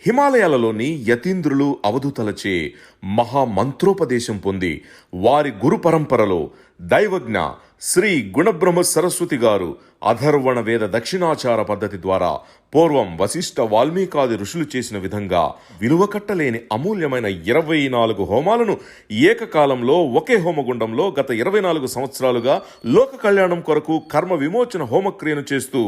హిమాలయాలలోని యతీంద్రులు అవధూతలచే మహామంత్రోపదేశం పొంది వారి గురు పరంపరలో దైవజ్ఞ శ్రీ గుణబ్రహ్మ సరస్వతి గారు అధర్వణ వేద దక్షిణాచార పద్ధతి ద్వారా పూర్వం వశిష్ఠ వాల్మీకాది ఋషులు చేసిన విధంగా విలువకట్టలేని అమూల్యమైన 24 హోమాలను ఏకకాలంలో ఒకే హోమగుండంలో గత 24 సంవత్సరాలుగా లోక కళ్యాణం కొరకు కర్మ విమోచన హోమక్రియను చేస్తూ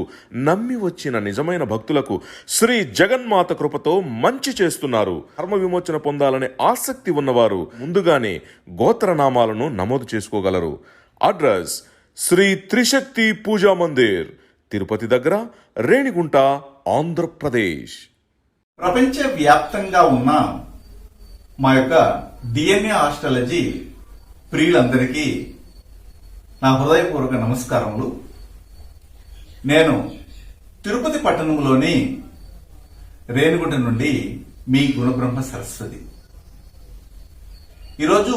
నమ్మి వచ్చిన నిజమైన భక్తులకు శ్రీ జగన్మాత కృపతో మంచి చేస్తున్నారు. కర్మ విమోచన పొందాలనే ఆసక్తి ఉన్నవారు ముందుగానే గోత్రనామాలను నమోదు చేసుకోగలరు. అడ్రస్ శ్రీ త్రిశక్తి పూజా మందిర్, తిరుపతి దగ్గర, రేణిగుంట, ఆంధ్రప్రదేశ్. ప్రపంచ వ్యాప్తంగా ఉన్న మా యొక్క డిఎన్ఏ ఆస్ట్రాలజీ ప్రియులందరికీ నా హృదయపూర్వక నమస్కారములు. నేను తిరుపతి పట్టణంలోని రేణిగుంట నుండి మీ గుణబ్రహ్మ సరస్వతి. ఈరోజు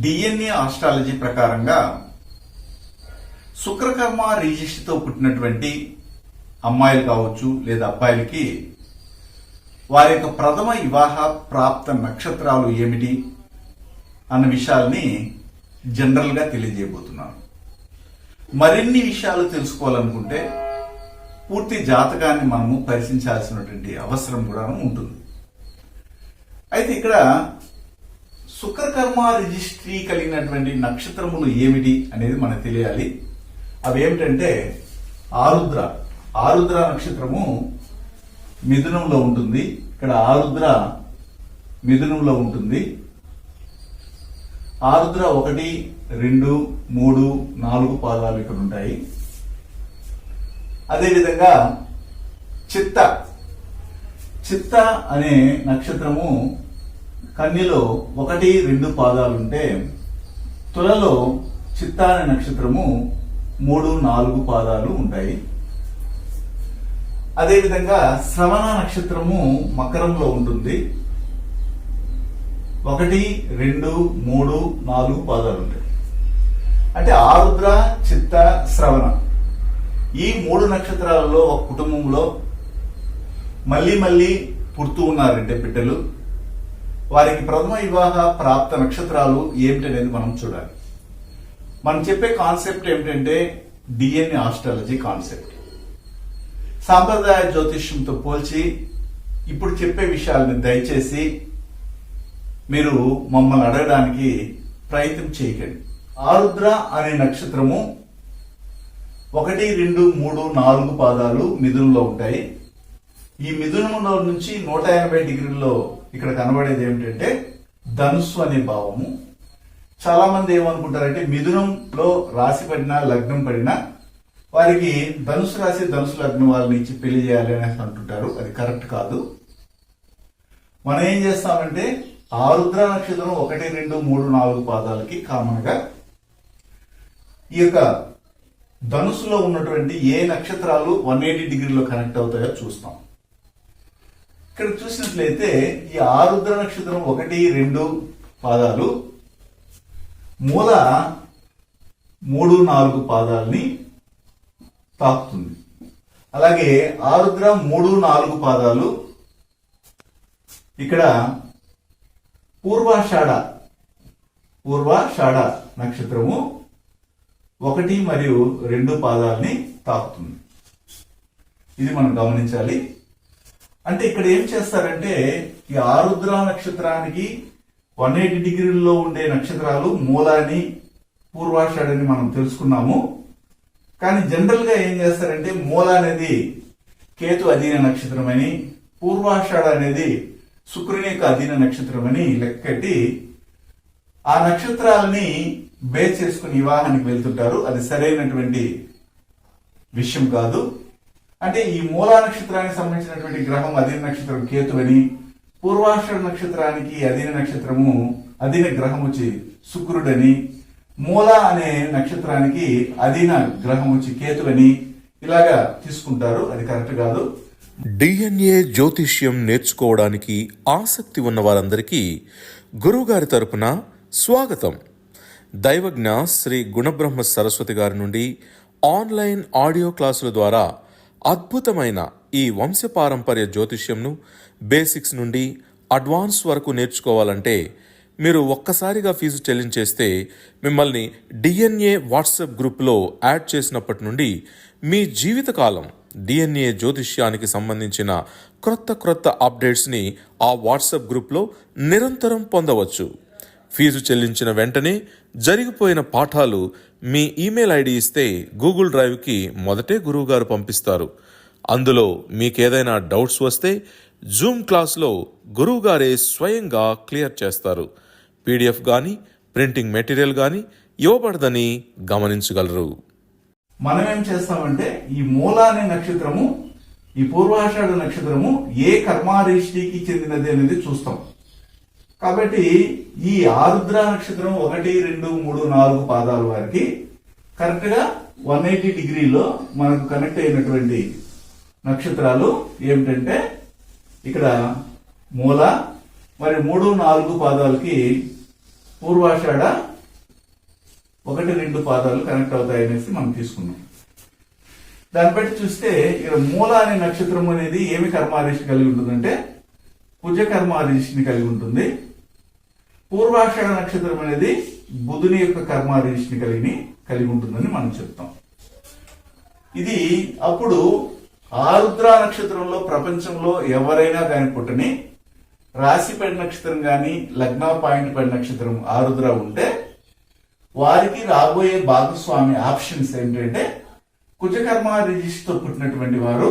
డిఎన్ఏ ఆస్ట్రాలజీ ప్రకారంగా శుక్రకర్మ రిజిస్ట్రీతో పుట్టినటువంటి అమ్మాయిలు కావచ్చు లేదా అబ్బాయిలకి వారి యొక్క ప్రథమ వివాహ ప్రాప్త నక్షత్రాలు ఏమిటి అన్న విషయాల్ని జనరల్గా తెలియజేయబోతున్నాను. మరిన్ని విషయాలు తెలుసుకోవాలనుకుంటే పూర్తి జాతకాన్ని మనము పరిశీలించాల్సినటువంటి అవసరం కూడా ఉంటుంది. అయితే ఇక్కడ శుక్రకర్మ రిజిస్ట్రీ కలిగినటువంటి నక్షత్రములు ఏమిటి అనేది మనకు తెలియాలి. అవి ఏమిటంటే ఆరుద్ర నక్షత్రము మిథునంలో ఉంటుంది. ఇక్కడ ఆరుద్ర మిథునంలో ఉంటుంది. ఆరుద్ర 1, 2, 3, 4 పాదాలు ఇక్కడ ఉంటాయి. అదేవిధంగా చిత్త అనే నక్షత్రము కన్యలో 1, 2 పాదాలుంటే తులలో చిత్త అనే నక్షత్రము 3, 4 పాదాలు ఉంటాయి. అదేవిధంగా శ్రవణ నక్షత్రము మకరంలో ఉంటుంది. 1, 2, 3, 4 పాదాలు ఉంటాయి. అంటే ఆరుద్ర, చిత్త, శ్రవణ ఈ 3 నక్షత్రాలలో ఒక కుటుంబంలో మళ్ళీ పుడుతూ ఉన్నారంటే బిడ్డలు, వారికి ప్రథమ వివాహ ప్రాప్త నక్షత్రాలు ఏమిటనేది మనం చూడాలి. మనం చెప్పే కాన్సెప్ట్ ఏమిటంటే డిఎన్ఏ ఆస్ట్రాలజీ కాన్సెప్ట్. సాంప్రదాయ జ్యోతిష్యంతో పోల్చి ఇప్పుడు చెప్పే విషయాలను దయచేసి మీరు మమ్మల్ని అడగడానికి ప్రయత్నం చేయకండి. ఆరుద్ర అనే నక్షత్రము 1, 2, 3, 4 పాదాలు మిథునంలో ఉంటాయి. ఈ మిథునంలో నుంచి 180 డిగ్రీల్లో ఇక్కడ కనబడేది ఏమిటంటే ధనుస్సు అనే భావము. చాలా మంది ఏమనుకుంటారంటే మిథునంలో రాశి పడినా లగ్నం పడినా వారికి ధనుసు రాశి ధనుసు లగ్నం వాళ్ళని ఇచ్చి పెళ్లి చేయాలి అని అంటుంటారు. అది కరెక్ట్ కాదు. మనం ఏం చేస్తామంటే ఆరుద్ర నక్షత్రం 1, 2, 3, 4 పాదాలకి కామన్ గా ఈ యొక్క ధనుసులో ఉన్నటువంటి ఏ నక్షత్రాలు 180 డిగ్రీలో కనెక్ట్ అవుతాయో చూస్తాం. ఇక్కడ చూసినట్లయితే ఈ ఆరుద్ర నక్షత్రం 1, 2 పాదాలు మూల 3, 4 పాదాలని తాకుతుంది. అలాగే ఆరుద్ర 3, 4 పాదాలు ఇక్కడ పూర్వాషాఢ నక్షత్రము 1 మరియు 2 పాదాలని తాకుతుంది. ఇది మనం గమనించాలి. అంటే ఇక్కడ ఏం చేస్తారంటే ఈ ఆరుద్ర నక్షత్రానికి 180 డిగ్రీల్లో ఉండే నక్షత్రాలు మూలాన్ని, పూర్వాషాఢని మనం తెలుసుకున్నాము. కానీ జనరల్ గా ఏం చేస్తారంటే మూల అనేది కేతు అధీన నక్షత్రం అని, పూర్వాషాఢ అనేది శుక్రుని యొక్క అధీన నక్షత్రం అని లెక్కట్టి ఆ నక్షత్రాలని బేస్ చేసుకుని వివాహానికి వెళ్తుంటారు. అది సరైనటువంటి విషయం కాదు. అంటే ఈ మూలా నక్షత్రానికి సంబంధించినటువంటి గ్రహం అధీన నక్షత్రం కేతు అని, పూర్వాషాఢ నక్షత్రానికి అధీన గ్రహం వచ్చి శుక్రుడని, మూల అనే నక్షత్రానికి అధీన గ్రహం వచ్చి కేతు అని ఇలాగా తీసుకుంటారు. అది కరెక్ట్ కాదు. డిఎన్ఏ జ్యోతిష్యం నేర్చుకోవడానికి ఆసక్తి ఉన్న వారందరికీ గురువుగారి తరపున స్వాగతం. దైవజ్ఞ శ్రీ గుణబ్రహ్మ సరస్వతి గారి నుండి ఆన్లైన్ ఆడియో క్లాసుల ద్వారా అద్భుతమైన ఈ వంశపారంపర్య జ్యోతిష్యంను బేసిక్స్ నుండి అడ్వాన్స్ వరకు నేర్చుకోవాలంటే మీరు ఒక్కసారిగా ఫీజు చెల్లించేస్తే మిమ్మల్ని డిఎన్ఏ వాట్సాప్ గ్రూప్లో యాడ్ చేసినప్పటి నుండి మీ జీవితకాలం డిఎన్ఏ జ్యోతిష్యానికి సంబంధించిన క్రొత్త అప్డేట్స్ని ఆ వాట్సాప్ గ్రూప్లో నిరంతరం పొందవచ్చు. ఫీజు చెల్లించిన వెంటనే జరిగిపోయిన పాఠాలు మీ ఈమెయిల్ ఐడి ఇస్తే గూగుల్ డ్రైవ్కి మొదటే గురువుగారు పంపిస్తారు. అందులో మీకేదైనా డౌట్స్ వస్తే జూమ్ క్లాస్లో గురువుగారే స్వయంగా క్లియర్ చేస్తారు. పీడిఎఫ్ కానీ ప్రింటింగ్ మెటీరియల్ కానీ ఇవ్వబడదని గమనించగలరు. మనం ఏం చేస్తామంటే ఈ మూల అనే నక్షత్రము, ఈ పూర్వాషాఢ నక్షత్రము ఏ కర్మారిష్టికి చెందినది అనేది చూస్తాం. కాబట్టి ఈ ఆరుద్ర నక్షత్రం 1, 2, 3, 4 పాదాల వారికి కరెక్ట్ గా 180 డిగ్రీలో మనకు కనెక్ట్ అయినటువంటి నక్షత్రాలు ఏమిటంటే ఇక్కడ మూల, మరి 3, 4 పాదాలకి పూర్వాషాఢ 1, 2 పాదాలు కనెక్ట్ అవుతాయనేసి మనం తీసుకున్నాం. దాన్ని బట్టి చూస్తే ఇక్కడ మూల అనే నక్షత్రం అనేది ఏమి కర్మారిష్టి కలిగి ఉంటుందంటే కుజ కర్మారిష్టిని కలిగి ఉంటుంది. పూర్వాషాఢ నక్షత్రం అనేది బుధుని యొక్క కర్మారిష్టిని కలిగి ఉంటుందని మనం చెప్తాం. ఇది అప్పుడు ఆరుద్ర నక్షత్రంలో ప్రపంచంలో ఎవరైనా కానీ పుట్టని రాశి పడి నక్షత్రం కానీ లగ్న పాయింట్ పడి నక్షత్రం ఆరుద్ర ఉంటే వారికి రాబోయే భాగస్వామి ఆప్షన్స్ ఏంటంటే కుజకర్మ రిజిస్తో పుట్టినటువంటి వారు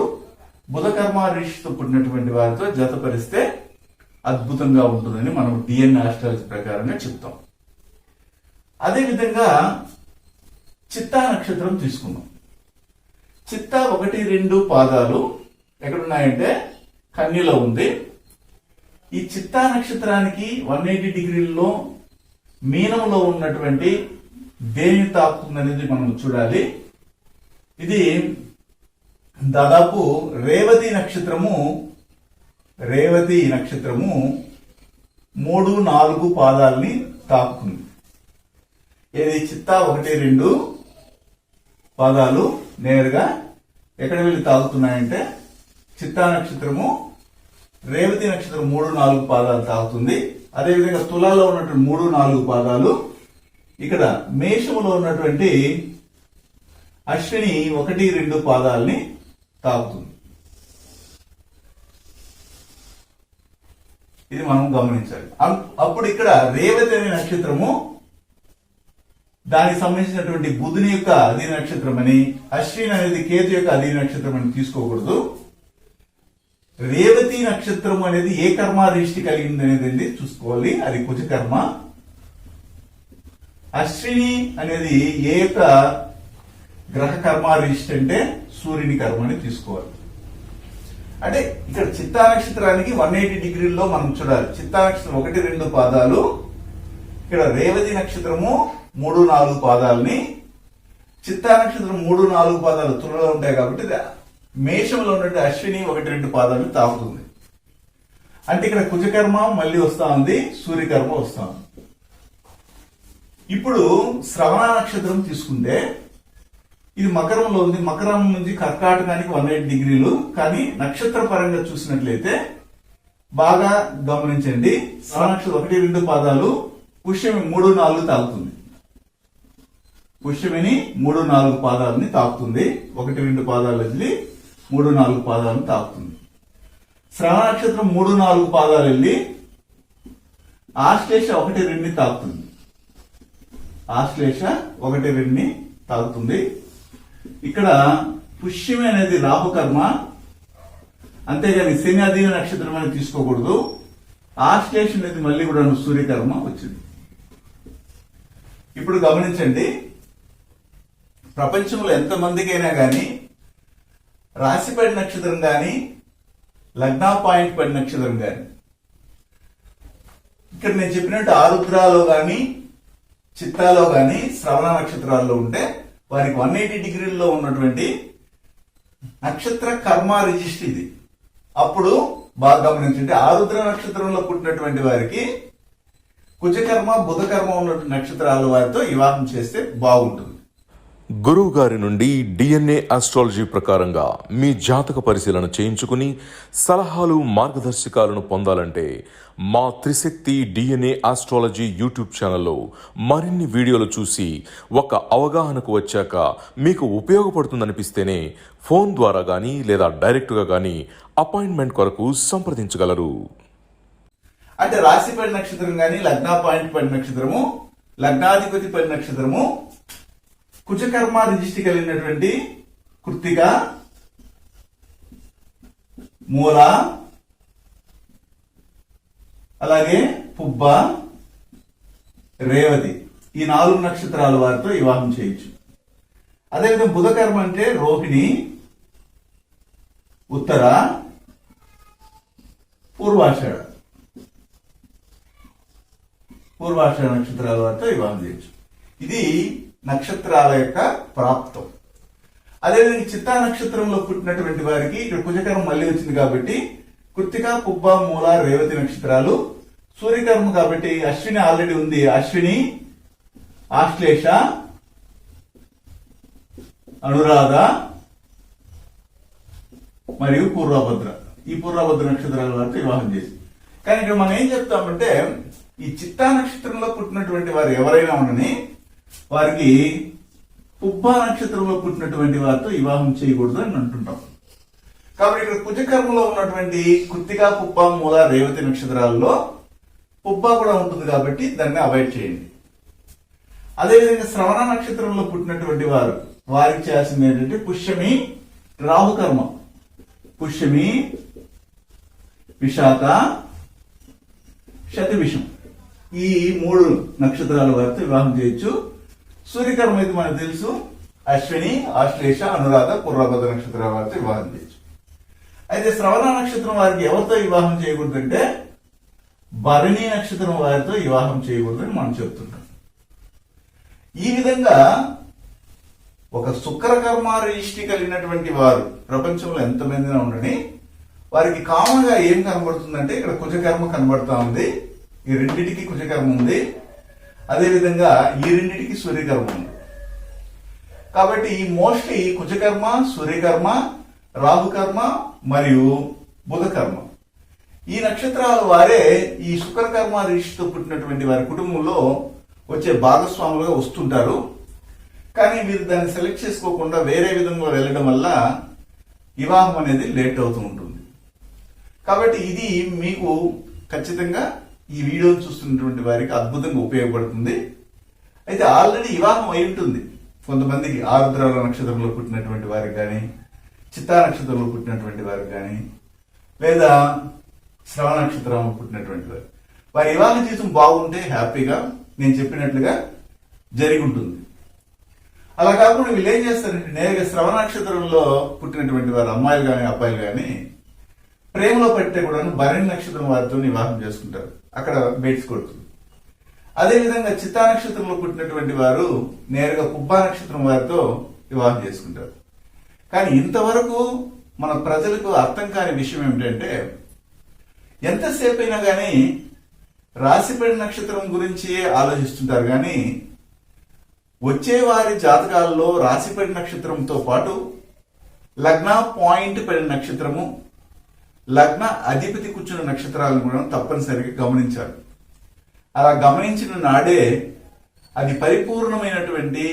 బుధకర్మ రిజిస్తో పుట్టినటువంటి వారితో జతపరిస్తే అద్భుతంగా ఉంటుందని మనం డిఎన్ఏ ఆస్ట్రాలజీ ప్రకారంగా చెప్తాం. అదేవిధంగా చిత్తా నక్షత్రం తీసుకున్నాం. చిత్తా 1, 2 పాదాలు ఎక్కడున్నాయంటే కన్యలో ఉంది. ఈ చిత్తా నక్షత్రానికి 180 డిగ్రీల్లో మీనంలో ఉన్నటువంటి దేని తాకుతుందనేది మనం చూడాలి. ఇది దాదాపు రేవతి నక్షత్రము 3, 4 పాదాలని తాకుతుంది. ఇది చిత్తా 1, 2 పాదాలు నేరుగా ఎక్కడ వెళ్ళి తాగుతున్నాయంటే చిత్తా నక్షత్రము రేవతి నక్షత్రం 3, 4 పాదాలు తాగుతుంది. అదేవిధంగా తులాలో ఉన్నటువంటి 3, 4 పాదాలు ఇక్కడ మేషములో ఉన్నటువంటి అశ్విని 1, 2 పాదాలని తాకుతుంది. ఇది మనం గమనించాలి. అప్పుడు ఇక్కడ రేవతి అనే నక్షత్రము దానికి సంబంధించినటువంటి బుధుని యొక్క అధీన నక్షత్రం అని, అశ్విని అనేది కేతు యొక్క అధీన నక్షత్రం అని తీసుకోకూడదు. రేవతి నక్షత్రం అనేది ఏ కర్మ రిష్టి కలిగింది అనేది చూసుకోవాలి, అది కుజ కర్మ. అశ్విని అనేది ఏ యొక్క గ్రహ కర్మ రిష్టి అంటే సూర్యుని కర్మ అని తీసుకోవాలి. అంటే ఇక్కడ చిత్తా నక్షత్రానికి 180 డిగ్రీల్లో మనం చూడాలి. చిత్తా నక్షత్రం 1, 2 పాదాలు, ఇక్కడ రేవతి నక్షత్రము 3, 4 పాదాలని, చిత్తా నక్షత్రం 3, 4 పాదాలు తులలో ఉంటాయి కాబట్టి మేషంలో ఉన్నట్టు అశ్విని 1, 2 పాదాలు తాకుతుంది. అంటే ఇక్కడ కుజకర్మ మళ్ళీ వస్తా ఉంది, సూర్యకర్మ వస్తా ఉంది. ఇప్పుడు శ్రవణ నక్షత్రం తీసుకుంటే ఇది మకరంలో ఉంది. మకరం నుంచి కర్కాటకానికి 180 డిగ్రీలు. కానీ నక్షత్ర పరంగా చూసినట్లయితే బాగా గమనించండి. శ్రవణ నక్షత్రం 1, 2 పాదాలు పుష్యమి 3, 4 తాకుతుంది. పుష్యమిని 3, 4 పాదాలని తాకుతుంది. 1, 2 పాదాలు వెళ్ళి 3, 4 పాదాలను తాకుతుంది. శ్రవణ నక్షత్రం 3, 4 పాదాలు వెళ్ళి ఆశ్లేష 1, 2 తాకుతుంది. ఆశ్లేష 1, 2 తాకుతుంది. ఇక్కడ పుష్యమి అనేది రాహుకర్మ, అంతేగాని శని అధీన నక్షత్రం అని తీసుకోకూడదు. ఆశ్లేష అనేది మళ్ళీ కూడా సూర్యకర్మ వచ్చింది. ఇప్పుడు గమనించండి, ప్రపంచంలో ఎంతమందికైనా కానీ రాశిపడి నక్షత్రం కానీ లగ్నా పాయింట్ పడి నక్షత్రం కానీ ఇక్కడ నేను చెప్పినట్టు ఆరుద్రాలో కానీ చిత్తాలో కానీ శ్రవణ నక్షత్రాల్లో ఉంటే వారికి 180 డిగ్రీల్లో ఉన్నటువంటి నక్షత్ర కర్మ రిజిస్టర్ ఇది. అప్పుడు బాగా గమనించండి, ఆరుద్ర నక్షత్రంలో పుట్టినటువంటి వారికి కుజకర్మ బుధకర్మ ఉన్నటువంటి నక్షత్రాల వారితో వివాహం చేస్తే బాగుంటుంది. గురువు గారి నుండి డిఎన్ఏ ఆస్ట్రాలజీ ప్రకారంగా మీ జాతక పరిశీలన చేయించుకుని సలహాలు మార్గదర్శకాలను పొందాలంటే మా త్రిశక్తి డిఎన్ఏ ఆస్ట్రాలజీ యూట్యూబ్ ఛానల్లో మరిన్ని వీడియోలు చూసి ఒక అవగాహనకు వచ్చాక మీకు ఉపయోగపడుతుందనిపిస్తేనే ఫోన్ ద్వారా కానీ లేదా డైరెక్ట్గా కానీ అపాయింట్మెంట్ కొరకు సంప్రదించగలరు. అంటే రాశి పడి నక్షత్రం కానీ లగ్న పాయింట్ పడి నక్షత్రము, లగ్నాధిపతి పడి నక్షత్రము, కుజకర్మ రిజిస్ట్రీ కలిగినటువంటి కృత్తిక, మూల, అలాగే పుబ్బ, రేవతి ఈ 4 నక్షత్రాల వారితో వివాహం చేయొచ్చు. అదేవిధంగా బుధకర్మ అంటే రోహిణి, ఉత్తర, పూర్వాషాఢ నక్షత్రాల వారితో వివాహం చేయొచ్చు. ఇది నక్షత్రాల యొక్క ప్రాప్తం. అదేవిధంగా చిత్తా నక్షత్రంలో పుట్టినటువంటి వారికి ఇక్కడ కుజకర్మ మళ్ళీ వచ్చింది కాబట్టి కృత్తిక, పుబ్బ, మూల, రేవతి నక్షత్రాలు. సూర్యకర్మ కాబట్టి అశ్విని ఆల్రెడీ ఉంది. అశ్విని, ఆశ్లేష, అనురాధ మరియు పూర్వభద్ర ఈ పూర్వభద్ర నక్షత్రాల వారితో వివాహం చేసి. కానీ ఇక్కడ మనం ఏం చెప్తామంటే ఈ చిత్తా నక్షత్రంలో పుట్టినటువంటి వారు ఎవరైనా ఉండని వారికి పుబ్బ నక్షత్రంలో పుట్టినటువంటి వారితో వివాహం చేయకూడదు అని అంటుంటాం. కాబట్టి ఇక్కడ కుజకర్మలో ఉన్నటువంటి కృత్తిక, పుబ్బ, మూల, రేవతి నక్షత్రాల్లో పుబ్బ కూడా ఉంటుంది కాబట్టి దాన్ని అవాయిడ్ చేయండి. అదేవిధంగా శ్రవణ నక్షత్రంలో పుట్టినటువంటి వారికి చేయాల్సింది ఏంటంటే పుష్యమి, రాహుకర్మ, పుష్యమి, విశాఖ, శతభిషం ఈ 3 నక్షత్రాల వారితో వివాహం చేయొచ్చు. సూర్యకర్మ అయితే మనకు తెలుసు, అశ్విని, ఆశ్లేష, అనురాధ, పూర్వభద్ర నక్షత్రాల వారితో వివాహం చేయొచ్చు. అయితే శ్రవణ నక్షత్రం వారికి ఎవరితో వివాహం చేయకూడదంటే భరణి నక్షత్రం వారితో వివాహం చేయకూడదని మనం చెప్తుంటాం. ఈ విధంగా ఒక శుక్రకర్మ రిజిస్ట్రీ కలిగినటువంటి వారు ప్రపంచంలో ఎంతమందినా ఉండని వారికి కామన్ గా ఏం కనబడుతుందంటే ఇక్కడ కుజకర్మ కనబడతా ఉంది. ఈ రెండింటికి కుజకర్మ ఉంది. అదేవిధంగా ఈ రెండింటికి సూర్యకర్మ ఉంది. కాబట్టి మోస్ట్లీ కుజకర్మ, సూర్యకర్మ, రాహుకర్మ మరియు బుధకర్మ ఈ నక్షత్రాల వారే ఈ శుక్రకర్మ రిషితో పుట్టినటువంటి వారి కుటుంబంలో వచ్చే భాగస్వాములుగా వస్తుంటారు. కానీ వీరు దాన్ని సెలెక్ట్ చేసుకోకుండా వేరే విధంగా వెళ్ళడం వల్ల వివాహం అనేది లేట్ అవుతూ ఉంటుంది. కాబట్టి ఇది మీకు ఖచ్చితంగా ఈ వీడియో చూస్తున్నటువంటి వారికి అద్భుతంగా ఉపయోగపడుతుంది. అయితే ఆల్రెడీ వివాహం అయి ఉంటుంది కొంతమందికి. ఆరుద్ర నక్షత్రంలో పుట్టినటువంటి వారికి కానీ, చిత్తా నక్షత్రంలో పుట్టినటువంటి వారికి కానీ, లేదా శ్రవణ నక్షత్రంలో పుట్టినటువంటి వారి వివాహ జీవితం బాగుంటే హ్యాపీగా నేను చెప్పినట్లుగా జరిగి ఉంటుంది. అలా కాకుండా వీళ్ళు ఏం చేస్తారంటే నేరుగా శ్రవణ నక్షత్రంలో పుట్టినటువంటి వారు అమ్మాయిలు కానీ అబ్బాయిలు కానీ ప్రేమలో పడితే కూడా భరణి నక్షత్రం వారితో వివాహం చేసుకుంటారు. అక్కడ బెట్స్ కొడుతుంది. అదేవిధంగా చిత్తా నక్షత్రంలో పుట్టినటువంటి వారు నేరుగా పుబ్బ నక్షత్రం వారితో వివాహం చేసుకుంటారు. కానీ ఇంతవరకు మన ప్రజలకు అర్థం కాని విషయం ఏమిటంటే ఎంతసేపు అయినా కానీ రాశిపడి నక్షత్రం గురించి ఆలోచిస్తుంటారు. కానీ వచ్చే వారి జాతకాలలో రాశిపడి నక్షత్రంతో పాటు లగ్న పాయింట్ పడిన నక్షత్రము, లగ్న అధిపతి కూర్చున్న నక్షత్రాలను కూడా తప్పనిసరిగా గమనించాలి. అలా గమనించిన నాడే అది పరిపూర్ణమైనటువంటి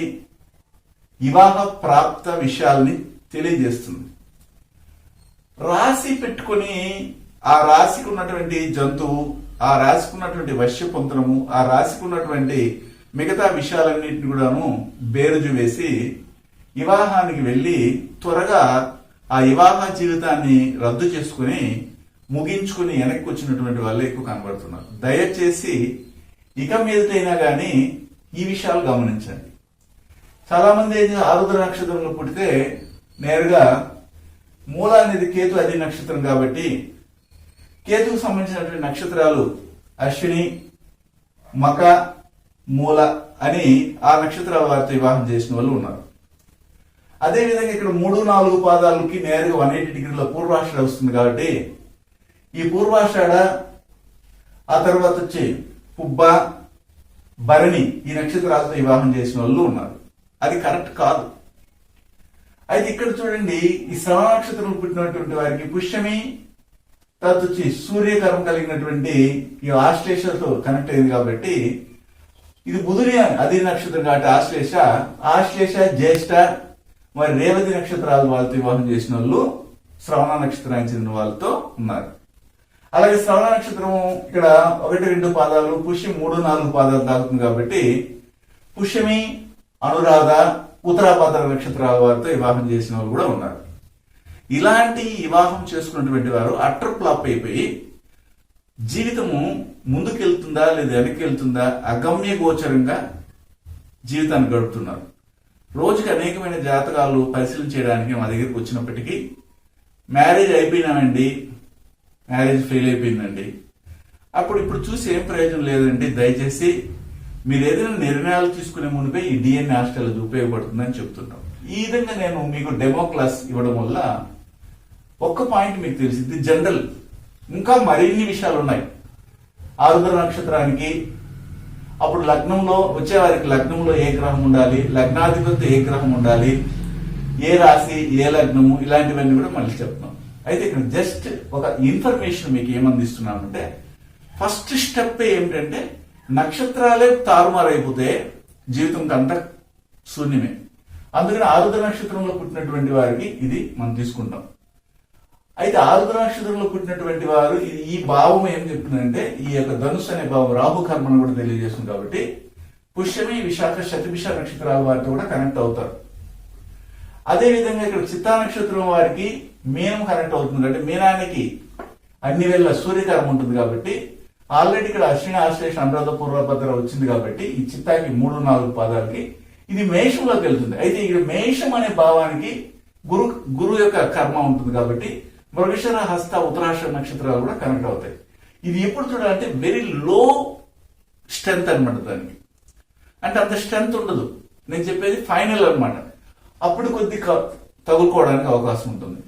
వివాహ ప్రాప్త విషయాల్ని తెలియజేస్తుంది. రాశి పెట్టుకొని ఆ రాశికి ఉన్నటువంటి జంతువు, ఆ రాశికి ఉన్నటువంటి వశ్య పొంతనము, ఆ రాశికి ఉన్నటువంటి మిగతా విషయాలన్నింటిని కూడాను బేరుజు వేసి వివాహానికి వెళ్ళి త్వరగా ఆ వివాహ జీవితాన్ని రద్దు చేసుకుని ముగించుకుని వెనక్కి వచ్చినటువంటి వాళ్ళే ఎక్కువ కనబడుతున్నారు. దయచేసి ఇక మీదటైనా కానీ ఈ విషయాలు గమనించండి. చాలా మంది ఆరుద్ర నక్షత్రంలో పుట్టితే నేరుగా మూల అనేది కేతు అధి నక్షత్రం కాబట్టి కేతుకు సంబంధించినటువంటి నక్షత్రాలు అశ్విని, మక, మూల అని ఆ నక్షత్రాల వారితో వివాహం చేసిన వాళ్ళు ఉన్నారు. అదేవిధంగా ఇక్కడ 3-4 పాదాలకి నేరుగా 180 డిగ్రీల పూర్వాషాఢ వస్తుంది కాబట్టి ఈ పూర్వాషాఢ ఆ తర్వాత వచ్చి పుబ్బ, భరణి ఈ నక్షత్రాలతో వివాహం చేసిన వాళ్ళు ఉన్నారు. అది కరెక్ట్ కాదు. అయితే ఇక్కడ చూడండి, ఈ శ్రవణ నక్షత్రం పుట్టినటువంటి వారికి పుష్యమి తర్వాత వచ్చి సూర్యకరం కలిగినటువంటి ఈ ఆశ్లేషతో కనెక్ట్ అయింది కాబట్టి ఇది బుధుని అధి నక్షత్రం కాబట్టి ఆశ్లేష జ్యేష్ఠ మరి రేవతి నక్షత్రాల వాళ్ళతో వివాహం చేసిన వాళ్ళు శ్రవణ నక్షత్రానికి చెందిన వాళ్ళతో ఉన్నారు. అలాగే శ్రవణ నక్షత్రం ఇక్కడ 1-2 పాదాలు, పుష్యం 3-4 పాదాలు తాకుతుంది కాబట్టి పుష్యమి, అనురాధ, ఉత్తరాభాద్ర నక్షత్రాల వారితో వివాహం చేసిన వాళ్ళు కూడా ఉన్నారు. ఇలాంటి వివాహం చేసుకున్నటువంటి వారు అట్టర్ ఫ్లాప్ అయిపోయి జీవితము ముందుకెళ్తుందా లేదా వెనక్కి అగమ్య గోచరంగా జీవితాన్ని గడుపుతున్నారు. రోజుకి అనేకమైన జాతకాలు పరిశీలన చేయడానికి మా దగ్గరికి వచ్చినప్పటికీ మ్యారేజ్ అయిపోయినానండి, మ్యారేజ్ ఫెయిల్ అయిపోయిందండి, ఇప్పుడు చూసి ఏం ప్రయోజనం లేదండి, దయచేసి మీరు ఏదైనా నిర్ణయాలు తీసుకునే మునిపే ఈ డిఎన్ఏ ఆస్ట్రాలజీ ఉపయోగపడుతుందని చెప్తున్నాం. ఈ విధంగా నేను మీకు డెమో క్లాస్ ఇవ్వడం వల్ల ఒక్క పాయింట్ మీకు తెలిసింది, జనరల్ ఇంకా మరిన్ని విషయాలు ఉన్నాయి. ఆరుద్ర నక్షత్రానికి అప్పుడు లగ్నంలో వచ్చేవారికి లగ్నంలో ఏ గ్రహం ఉండాలి, లగ్నాధిపతి ఏ గ్రహం ఉండాలి, ఏ రాశి ఏ లగ్నము, ఇలాంటివన్నీ కూడా మళ్ళీ చెప్తున్నాం. అయితే ఇక్కడ జస్ట్ ఒక ఇన్ఫర్మేషన్ మీకు ఏమందిస్తున్నామంటే ఫస్ట్ స్టెప్ ఏమిటంటే నక్షత్రాలే తారుమారైపోతే జీవితం కంట శూన్యమే. అందుకని ఆరుద్ర నక్షత్రంలో పుట్టినటువంటి వారికి ఇది మనం తీసుకుంటాం. అయితే ఆరుద్ర నక్షత్రంలో పుట్టినటువంటి వారు ఈ భావం ఏం చెప్తుందంటే ఈ యొక్క ధనుస్సు అనే భావం రాహు కర్మను కూడా తెలియజేస్తుంది కాబట్టి పుష్యమి, విశాఖ, శతభిష నక్షత్రాల వారితో కూడా కనెక్ట్ అవుతారు. అదే విధంగా ఇక్కడ చిత్తా నక్షత్రం వారికి మీనం కనెక్ట్ అవుతుంది. అంటే మీనానికి అన్ని వేళ సూర్యకరం ఉంటుంది కాబట్టి ఆల్రెడీ ఇక్కడ అశ్విని, ఆశ్లేష, అనురాధ, పూర్వభద్ర వచ్చింది కాబట్టి ఈ చిత్తాకి 3-4 పాదాలకి ఇది మేషంలోకి వెళ్తుంది. అయితే ఇక్కడ మేషం అనే భావానికి గురు యొక్క కర్మ ఉంటుంది కాబట్టి మృగశిర, హస్త, ఉత్తరాష నక్షత్రాలు కూడా కనెక్ట్ అవుతాయి. ఇది ఎప్పుడు చూడాలంటే వెరీ లో స్ట్రెంత్ అనమాట. దానికి అంటే అంత స్ట్రెంత్ ఉండదు. నేను చెప్పేది ఫైనల్ అనమాట. అప్పుడు కొద్ది తగులుకోవడానికి అవకాశం ఉంటుంది.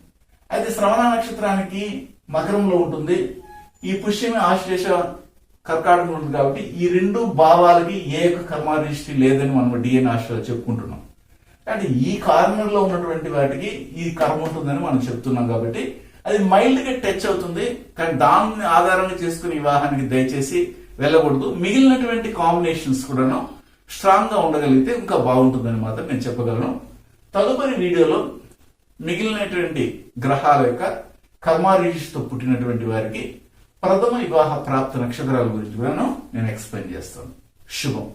అయితే శ్రవణ నక్షత్రానికి మకరంలో ఉంటుంది, ఈ పుష్యమి, ఆశ్లేష కర్కాటకంలో ఉంటుంది కాబట్టి ఈ 2 భావాలకి ఏ యొక్క కర్మారిష్టి లేదని మనం డిఎన్ఏ ఆస్ట్రాలజీ చెప్పుకుంటున్నాం. అంటే ఈ కార్నర్ లో ఉన్నటువంటి వాటికి ఈ కర్మ ఉంటుందని మనం చెప్తున్నాం కాబట్టి అది మైల్డ్ గా టచ్ అవుతుంది. కానీ దాన్ని ఆధారంగా చేసుకుని వివాహానికి దయచేసి వెళ్ళకూడదు. మిగిలినటువంటి కాంబినేషన్స్ కూడాను స్ట్రాంగ్ గా ఉండగలిగితే ఇంకా బాగుంటుందని మాత్రం నేను చెప్పగలను. తదుపరి వీడియోలో మిగిలినటువంటి గ్రహాల యొక్క కర్మారీషితో పుట్టినటువంటి వారికి ప్రథమ వివాహ ప్రాప్త నక్షత్రాల గురించి కూడా నేను ఎక్స్ప్లెయిన్ చేస్తాను. శుభం.